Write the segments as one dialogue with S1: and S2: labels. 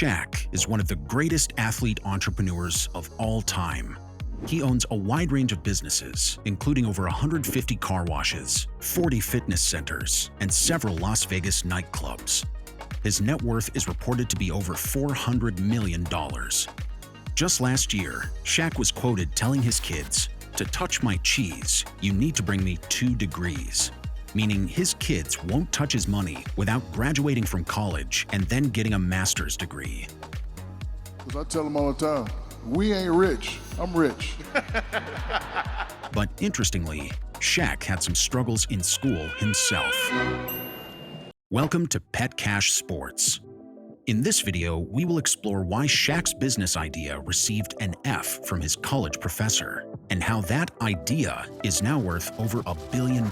S1: Shaq is one of the greatest athlete entrepreneurs of all time. He owns a wide range of businesses, including over 150 car washes, 40 fitness centers, and several Las Vegas nightclubs. His net worth is reported to be over $400 million. Just last year, Shaq was quoted telling his kids, "To touch my cheese, you need to bring me 2 degrees." Meaning his kids won't touch his money without graduating from college and then getting a master's degree.
S2: Because I tell them all the time, we ain't rich, I'm rich.
S1: But interestingly, Shaq had some struggles in school himself. Welcome to Petcash Sports. In this video, we will explore why Shaq's business idea received an F from his college professor, and how that idea is now worth over $1 billion.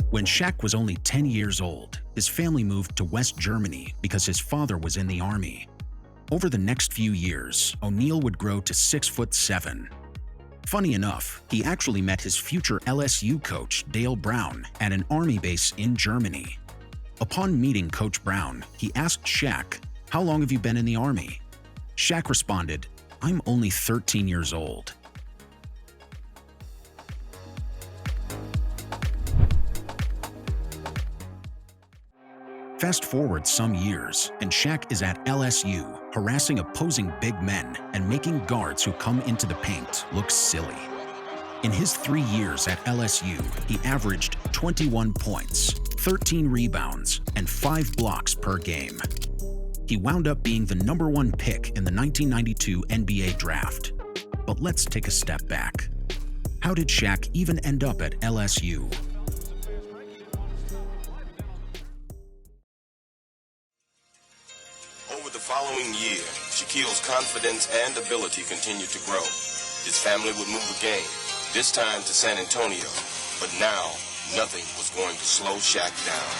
S1: When Shaq was only 10 years old, his family moved to West Germany because his father was in the army. Over the next few years, O'Neal would grow to 6'7". Funny enough, he actually met his future LSU coach, Dale Brown, at an army base in Germany. Upon meeting Coach Brown, he asked Shaq, "How long have you been in the army?" Shaq responded, "I'm only 13 years old." Fast forward some years, and Shaq is at LSU, harassing opposing big men and making guards who come into the paint look silly. In his 3 years at LSU, he averaged 21 points, 13 rebounds, and 5 blocks per game. He wound up being the #1 pick in the 1992 NBA draft. But let's take a step back. How did Shaq even end up at LSU?
S3: Over the following year, Shaquille's confidence and ability continued to grow. His family would move again, this time to San Antonio. But now, nothing was going to slow Shaq down.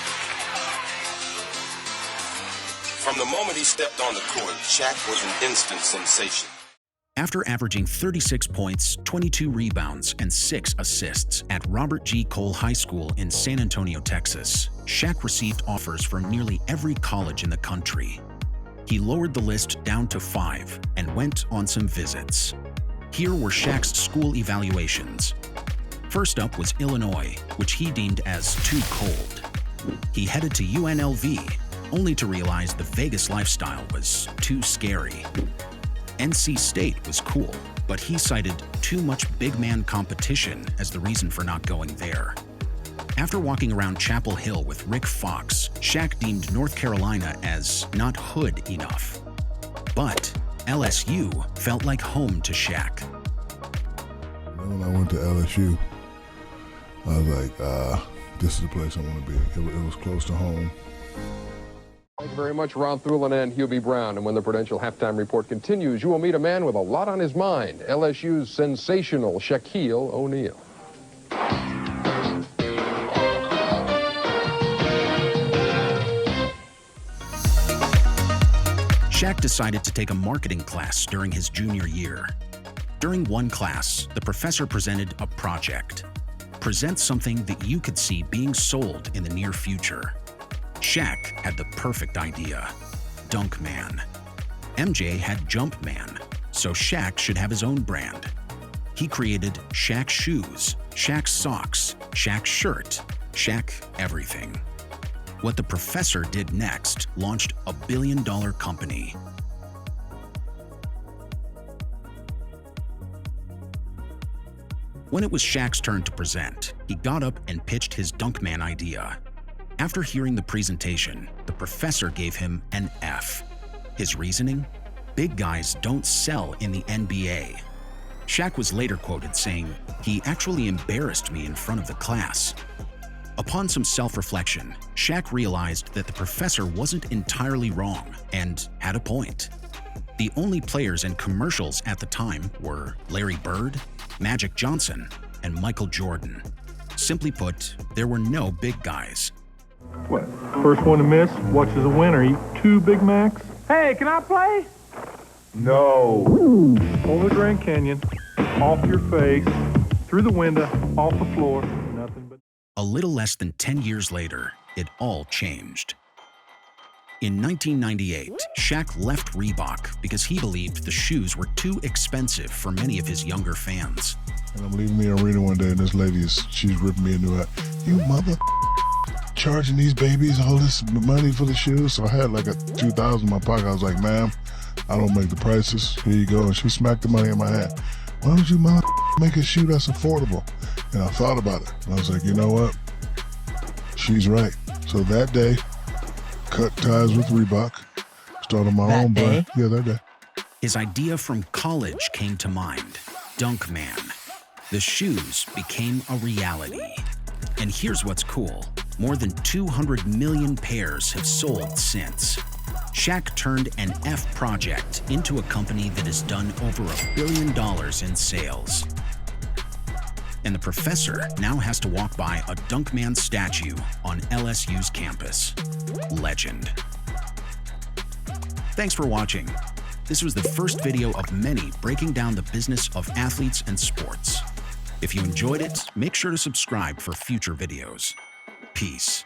S3: From the moment he stepped on the court, Shaq was an instant sensation.
S1: After averaging 36 points, 22 rebounds, and 6 assists at Robert G. Cole High School in San Antonio, Texas, Shaq received offers from nearly every college in the country. He lowered the list down to 5 and went on some visits. Here were Shaq's school evaluations. First up was Illinois, which he deemed as too cold. He headed to UNLV, only to realize the Vegas lifestyle was too scary. NC State was cool, but he cited too much big man competition as the reason for not going there. After walking around Chapel Hill with Rick Fox, Shaq deemed North Carolina as not hood enough. But LSU felt like home to Shaq.
S2: When I went to LSU, I was like, this is the place I want to be. It was close to home.
S4: Thank you very much, Ron Thulin and Hubie Brown. And when the Prudential Halftime Report continues, you will meet a man with a lot on his mind, LSU's sensational Shaquille O'Neal.
S1: Shaq decided to take a marketing class during his junior year. During one class, the professor presented a project. Present something that you could see being sold in the near future. Shaq had the perfect idea: Dunk Man. MJ had Jump Man, so Shaq should have his own brand. He created Shaq Shoes, Shaq Socks, Shaq Shirt, Shaq Everything. What the professor did next launched a $1 billion company. When it was Shaq's turn to present, he got up and pitched his Dunkman idea. After hearing the presentation, the professor gave him an F. His reasoning? Big guys don't sell in the NBA. Shaq was later quoted saying, "He actually embarrassed me in front of the class." Upon some self-reflection, Shaq realized that the professor wasn't entirely wrong and had a point. The only players in commercials at the time were Larry Bird, Magic Johnson, and Michael Jordan. Simply put, there were no big guys.
S5: What? First one to miss watches a winner eat 2 Big Macs? Hey, can I play? No. Over the Grand Canyon, off your face, through the window, off the floor, nothing but...
S1: A little less than 10 years later, it all changed. In 1998, Shaq left Reebok because he believed the shoes were too expensive for many of his younger fans.
S2: And I'm leaving the arena one day, and this lady she's ripping me a new hat. You mother charging these babies all this money for the shoes? So I had like a $2,000 in my pocket. I was like, ma'am, I don't make the prices. Here you go. And she smacked the money in my hand. Why don't you mother make a shoe that's affordable? And I thought about it. And I was like, you know what? She's right. So that day, cut ties with Reebok, started my own brand. Yeah, that day.
S1: His idea from college came to mind, Dunkman. The shoes became a reality. And here's what's cool. More than 200 million pairs have sold since. Shaq turned an F project into a company that has done over $1 billion in sales. And the professor now has to walk by a Dunkman statue on LSU's campus. Legend. Thanks for watching. This was the first video of many breaking down the business of athletes and sports. If you enjoyed it, make sure to subscribe for future videos. Peace.